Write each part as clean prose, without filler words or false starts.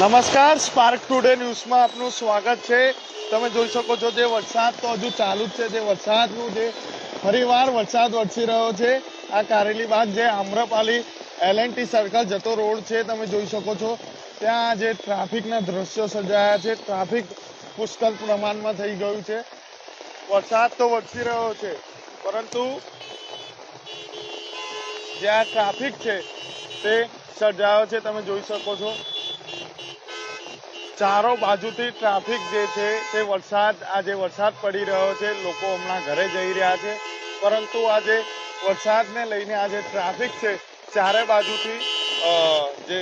નમસ્કાર, spark today ન્યૂઝમાં આપનું સ્વાગત છે। તમે જોઈ શકો છો જે વરસાદ તો હજુ ચાલુ જ છે। જે વરસાદનું જે ફરીવાર વરસાદ વરસી રહ્યો છે। આ કારેલીબાગ જે આમ્રપાલી L&T સર્કલ જતો રોડ છે, તમે જોઈ શકો છો ત્યાં જે ટ્રાફિકના દ્રશ્યો સર્જાયા છે। ટ્રાફિક પુષ્કળ પ્રમાણમાં થઈ ગયું છે। વરસાદ તો વરસી રહ્યો છે, પરંતુ જે આ ટ્રાફિક છે તે સર્જાયો છે। તમે જોઈ શકો છો ચારો બાજુથી ટ્રાફિક જે છે તે આજે વરસાદ પડી રહ્યો છે। લોકો હમણાં ઘરે જઈ રહ્યા છે, પરંતુ આજે વરસાદને લઈને આજે ટ્રાફિક છે ચારે બાજુથી જે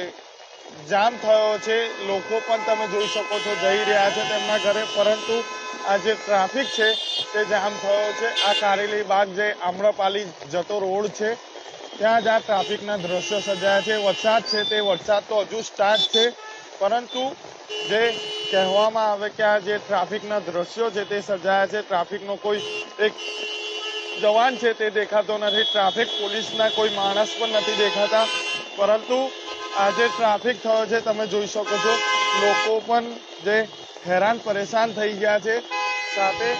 જામ થયો છે। લોકો પણ તમે જોઈ શકો છો જઈ રહ્યા છે તેમના ઘરે, પરંતુ આ જે ટ્રાફિક છે તે જામ થયો છે। આ કારેલીબાગ જે આમ્રપાલી જતો રોડ છે ત્યાં જ આ ટ્રાફિકના દ્રશ્યો સર્જાયા છે। વરસાદ છે તે વરસાદ તો હજુ સ્ટાર્ટ છે, પરંતુ જે કહેવામાં આવે કે આ જે ટ્રાફિકના દ્રશ્યો છે તે સર્જાયા છે। ટ્રાફિકનો કોઈ એક જવાન છે તે દેખાતો નથી, ટ્રાફિક પોલીસના કોઈ માણસ પણ નથી દેખાતા, પરંતુ આજે ટ્રાફિક થયો છે। તમે જોઈ શકો છો લોકો પણ જે હેરાન પરેશાન થઈ ગયા છે। સાથે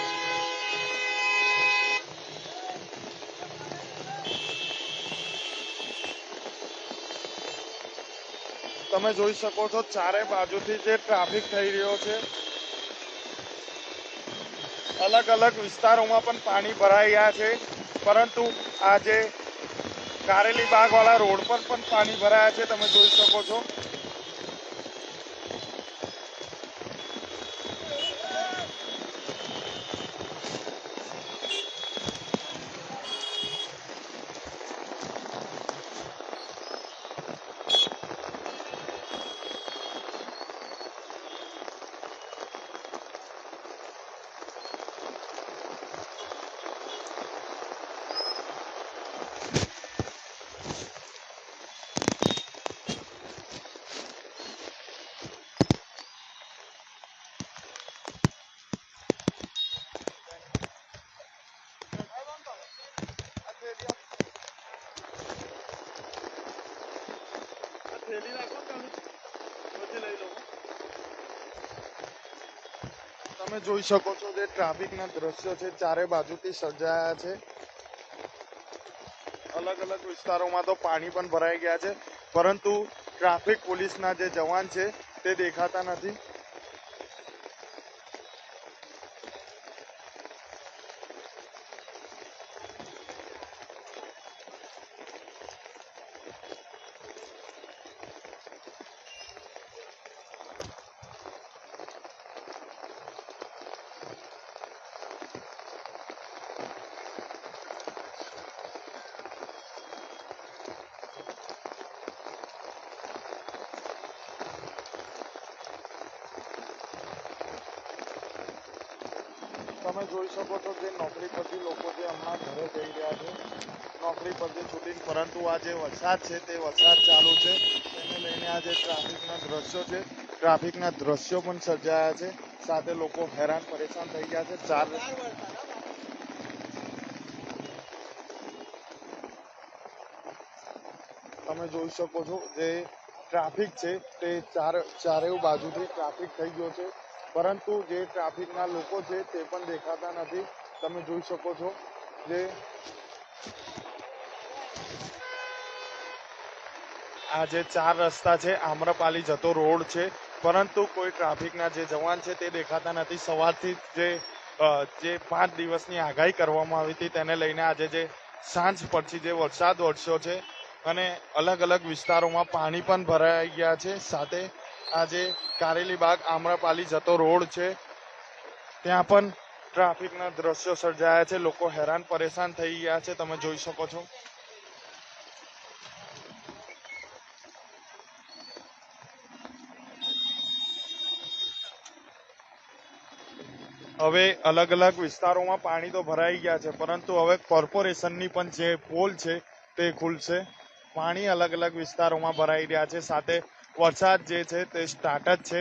તમે જોઈ શકો છો ચારે બાજુથી જે ટ્રાફિક થઈ રહ્યો છે। અલગ અલગ વિસ્તારોમાં પણ પાણી ભરાઈ ગયા છે, પરંતુ આજે કારેલીબાગ વાળા રોડ પર પણ પાણી ભરાયા છે। તમે જોઈ શકો છો તમે જોઈ શકો છો જે ટ્રાફિકના દ્રશ્યો છે ચારે બાજુથી સર્જાયા છે। અલગ અલગ વિસ્તારોમાં તો પાણી પણ ભરાઈ ગયા છે, પરંતુ ટ્રાફિક પોલીસના જે જવાન છે તે દેખાતા નથી। તમે જોઈ શકો છો કે નોકરી પરથી લોકો જે હમણાં ઘરે જઈ રહ્યા છે, નોકરી પરથી છૂટીને, પરંતુ આ જે વરસાદ છે તે વરસાદ ચાલુ છે તેને લઈને આ જે ટ્રાફિકના દ્રશ્યો પણ સર્જાયા છે। સાથે લોકો હેરાન પરેશાન થઈ ગયા છે। તમે જોઈ શકો છો જે ટ્રાફિક છે તે ચારે બાજુથી ટ્રાફિક થઈ ગયો છે, પરંતુ જે ટ્રાફિકના લોકો છે તે પણ દેખાતા નથી। તમે જોઈ શકો છો જે આ જે ચાર રસ્તા છે આમ્રપાલી જતો રોડ છે, પરંતુ કોઈ ટ્રાફિકના જે જવાન છે તે દેખાતા નથી। સવારથી જે 5 દિવસની આગાહી કરવામાં આવી હતી તેને લઈને આજે જે સાંજ પછી જે વરસાદ વરસ્યો છે અને અલગ અલગ વિસ્તારોમાં પાણી પણ ભરાઈ ગયા છે। સાથે આજે કારેલીબાગ આમ્રપાલી જતો રોડ છે ત્યાં પણ ટ્રાફિકના દ્રશ્યો સર્જાયા છે। લોકો હેરાન પરેશાન થઈ ગયા છે। તમે જોઈ શકો છો હવે અલગ અલગ વિસ્તારોમાં પાણી તો ભરાઈ ગયા છે, પરંતુ હવે કોર્પોરેશનની પણ જે પોલ છે તે ખુલશે। પાણી અલગ અલગ વિસ્તારોમાં ભરાઈ રહ્યા છે, સાથે વરસાદ જે છે તે સ્ટાર્ટ જ છે।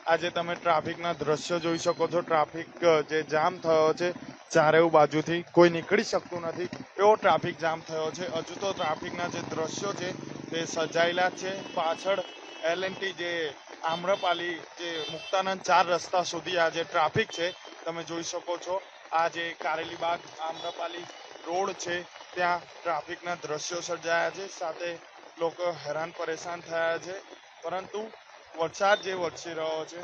આજે તમે ટ્રાફિકના દ્રશ્યો જોઈ શકો છો। ટ્રાફિક જે જામ થયો છે ચારે બાજુથી, કોઈ નીકળી શકતું નથી એવો ટ્રાફિક જામ થયો છે। હજુ તો ટ્રાફિકના જે દ્રશ્યો છે તે સર્જાયેલા છે। પાછળ L&T જે આમ્રપાલી જે મુક્તાનંદ 4 રસ્તા સુધી આ જે ટ્રાફિક છે તમે જોઈ શકો છો. આ જે કારેલીબાગ આમ્રપાલી રોડ છે ત્યાં ટ્રાફિકના દ્રશ્યો સર્જાયા છે, સાથે લોકો હેરાન પરેશાન થયા છે. પરંતુ વરસાદ જે વરસી રહ્યો છે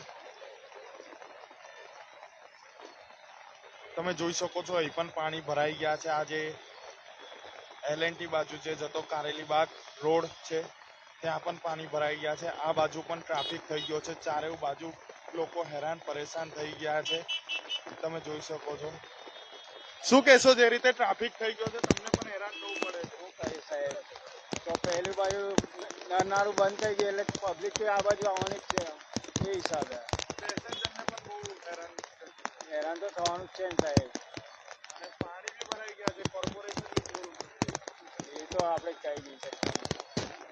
તમે જોઈ શકો છો, અહીં પણ પાણી ભરાઈ ગયા છે. આજે L&T બાજુ જે જતો કારેલીબાગ રોડ છે ત્યાં પણ પાણી ભરાઈ ગયા છે. આ બાજુ પણ ટ્રાફિક થઈ ગયો છે, ચારે બાજુ લોકો હેરાન પરેશાન થઈ ગયા છે તમે જોઈ શકો છો. શું કહેશો, જે રીતે ટ્રાફિક થઈ ગયો છે તમને પણ હેરાન થવું પડે? શું કહી સાહેબ, તો પહેલી બાજુ નરનાળું બંધ થઈ ગયું એટલે પબ્લિક આ બાજુ આવવાની જ છે. એ હિસાબે પેસેન્જરને પણ બહુ હેરાન હેરાન તો થવાનું જ છે ને સાહેબ. અને પાણી બી ભરાઈ ગયા છે. કોર્પોરેશનની ભૂલ એ તો આપણે કહી નહીં શકીએ.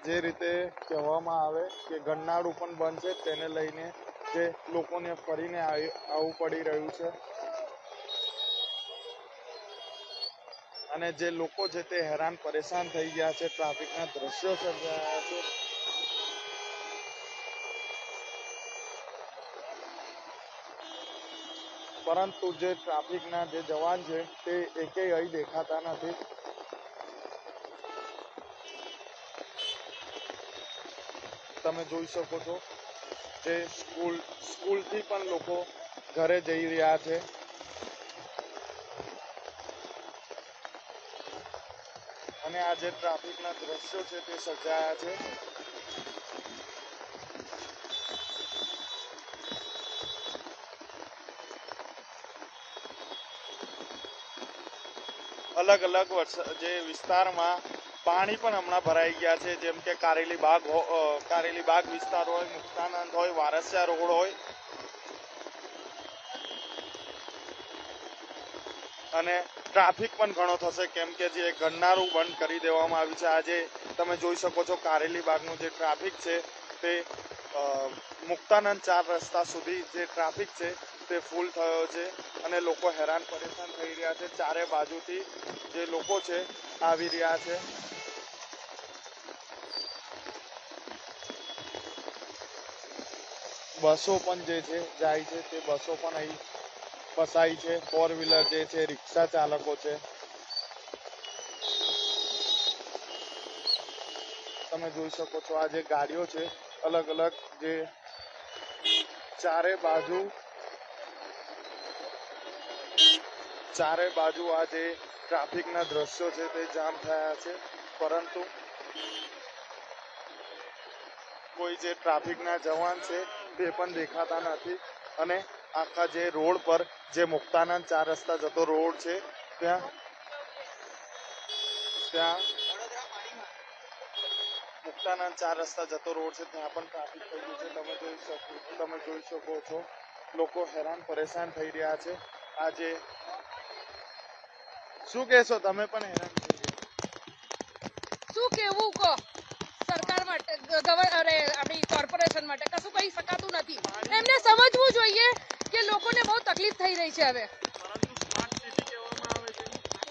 જે રીતે કહેવામાં આવે કે ગરનાળું પણ બંધ છે, તેને લઈને જે લોકોને ફરીને આવવું પડી રહ્યું છે અને જે લોકો છે તે હેરાન પરેશાન થઈ ગયા છે. ટ્રાફિકના દ્રશ્યો સર્જાયા છે. પરંતુ જે ટ્રાફિકના જે જવાન છે તે એકેય અહીં દેખાતા નથી. તમે જોઈ શકો છો, જે સ્કૂલથી પણ લોકો ઘરે જઈ રહ્યા છે. અને આ જે ટ્રાફિકના દ્રશ્યો છે તે સર્જાયા છે. અલગ અલગ જે વિસ્તારમાં પાણી પણ હમણાં ભરાઈ ગયા છે, જેમ કે કારેલીબાગ વિસ્તાર હોય, મુક્તાનંદ હોય, વારસિયા રોડ હોય અને ટ્રાફિક પણ ઘણો થશે, કેમ કે જે ગરનાળું બંધ કરી દેવામાં આવ્યું છે. આજે તમે જોઈ શકો છો, કારેલીબાગનું જે ટ્રાફિક છે તે મુક્તાનંદ 4 રસ્તા સુધી જે ટ્રાફિક છે તે ફૂલ થયો છે અને લોકો હેરાન પરેશાન થઈ રહ્યા છે. ચારે બાજુથી જે લોકો છે આવી રહ્યા છે. બસો પણ જે છે જાય છે, તે બસો પણ અહીં ફસાઈ છે. 4 વ્હીલર જે છે, રિક્ષા ચાલકો છે, તમે જોઈ શકો છો. આ જે ગાડીઓ છે અલગ અલગ જે ચારે બાજુ આ જે ટ્રાફિકના દ્રશ્યો છે તે જામ થયા છે, પરંતુ કોઈ જે ટ્રાફિકના જવાન છે તે પણ દેખાતા નથી. અને આખા જે રોડ પર જે મુક્તાનંદ 4 રસ્તા જતો રોડ છે ત્યાં મુક્તાનંદ 4 રસ્તા જતો રોડ છે ત્યાં પણ ટ્રાફિક થઈ ગયું છે. તમે જોઈ શકો છો, લોકો હેરાન પરેશાન થઈ રહ્યા છે. આજે શું કહેશો, તમે પણ હેરાન થઈ ગયા? શું કેવું કહો સરકાર માટે, આપણી કોર્પોરેશન માટે કશું કહી શકાતું નથી. એમને સમજવું જોઈએ કે લોકોને બહુ તકલીફ થઈ રહી છે. હવે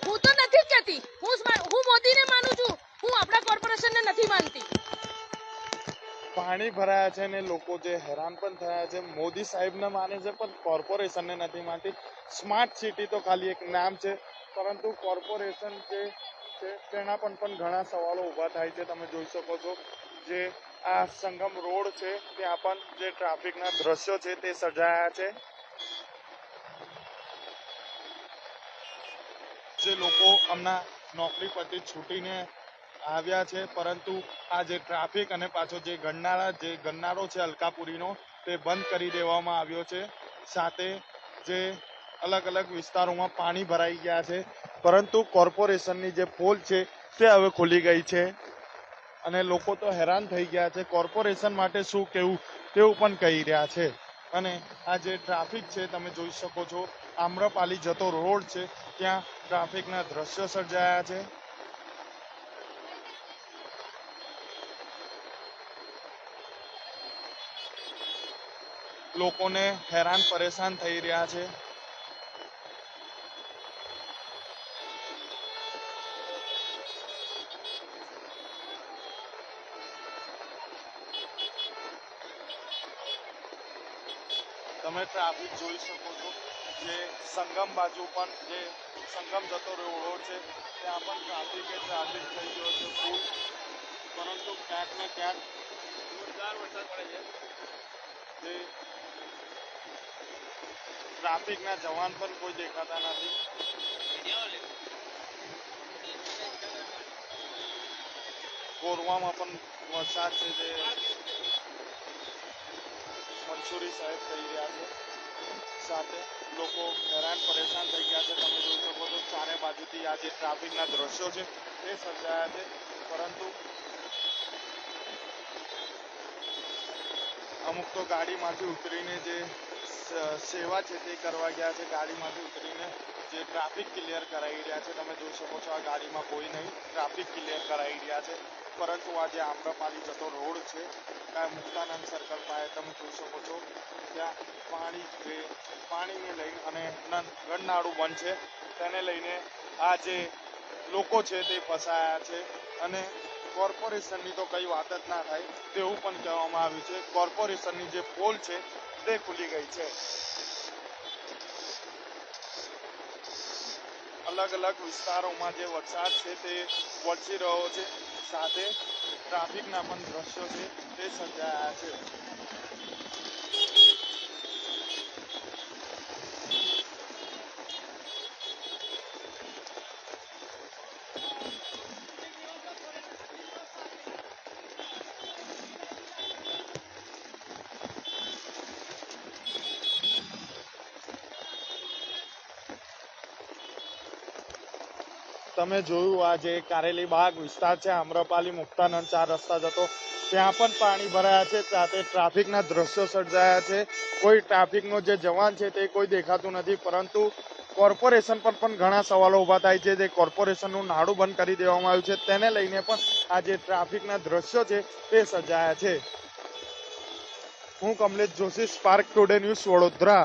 હું તો નથી જ કહેતી, હું મોદીને માનું છું, હું આપણા કોર્પોરેશનને નથી માનતી. પાણી ભરાયા છે ને લોકો જે હેરાન પણ થયા છે. મોદી સાહેબને માને છે પણ કોર્પોરેશનને નથી માનતી. સ્માર્ટ સિટી તો ખાલી એક નામ છે, પરંતુ કોર્પોરેશન જે છે તેના પણ ઘણા સવાલો ઊભા થાય છે. તમે જોઈ શકો છો, જે આ સંગમ રોડ છે ત્યાં પણ જે ટ્રાફિકના દ્રશ્યો છે તે સર્જાયા છે. જે લોકો હમણાં નોકરી પરથી છૂટીને આવ્યા છે, પરંતુ આ જે ટ્રાફિક અને પાછો જે ગરનાળો છે અલકાપુરીનો તે બંધ કરી દેવામાં આવ્યો છે. સાથે જે અલગ અલગ વિસ્તારોમાં પાણી ભરાઈ ગયા છે, પરંતુ કોર્પોરેશનની જે પોલ છે તે હવે ખુલી ગઈ છે અને લોકો તો હેરાન થઈ ગયા છે. કોર્પોરેશન માટે શું કહેવું તેવું પણ કહી રહ્યા છે. અને આ જે ટ્રાફિક છે તમે જોઈ શકો છો, આમ્રપાલી જતો રોડ છે ત્યાં ટ્રાફિકના દ્રશ્યો સર્જાયા છે. લોકોને હેરાન પરેશાન થઈ રહ્યા છે. તમે ટ્રાફિક જોઈ શકો છો જે સંગમ બાજુ પણ જે સંગમ જતો રોડ છે ત્યાં પણ ટ્રાફિક થઈ ગયો છે ફૂલ, પરંતુ ક્યાંક ને ક્યાંક જોરદાર વરસાદ પડે છે જે ટ્રાફિકના જવાન પણ કોઈ દેખાતા નથી. કોરવામાં પણ વરસાદ છે જે મંસૂરી સાહેબ કહી રહ્યા છે, સાથે લોકો હેરાન પરેશાન થઈ ગયા છે. તમે જોઈ શકો છો ચારે બાજુથી આ જે ટ્રાફિકના દ્રશ્યો છે તે સર્જાયા છે, પરંતુ અમુક તો ગાડીમાંથી ઉતરીને જે સેવા છે તે કરવા ગયા છે, ગાડીમાંથી ઉતરીને જે ટ્રાફિક ક્લિયર કરાવી રહ્યા છે. તમે જોઈ શકો છો આ ગાડીમાં કોઈ નહીં, ટ્રાફિક ક્લિયર કરાવી રહ્યા છે, પરંતુ આ જે આમ્રપાલી જતો રોડ છે મુક્તાનંદ સર્કલ પાસે તમે જોઈ શકો છો ત્યાં પાણીને લઈને અને ગરનાળું બંધ છે તેને લઈને આ જે લોકો છે તે ફસાયા છે. અને કોર્પોરેશનની તો કઈ વાત જ ના થાય તેવું પણ કહેવામાં આવ્યું છે. કોર્પોરેશનની જે પોલ છે તે ખુલી ગઈ છે. અલગ અલગ વિસ્તારોમાં જે વરસાદ છે તે વરસી રહ્યો છે, સાથે ટ્રાફિકના પણ દ્રશ્યો છે તે સર્જાયા છે. તમે જોયું આ જે કારેલી બાગ વિસ્તાર છે, આમ્રપાલી મુક્તાનંદ 4 રસ્તા જતો, ત્યાં પણ પાણી ભરાયા છે, સાથે ટ્રાફિકના દ્રશ્યો સર્જાયા છે. કોઈ ટ્રાફિકનો જે જવાન છે તે કોઈ દેખાતું નથી, પરંતુ કોર્પોરેશન પર પણ ઘણા સવાલો ઊભા થાય છે. જે કોર્પોરેશનનું નાડું બંધ કરી દેવામાં આવ્યું છે તેને લઈને પણ આ જે ટ્રાફિકના દ્રશ્યો છે તે સર્જાયા છે. હું Kamlesh Joshi, spark today news, Vadodara.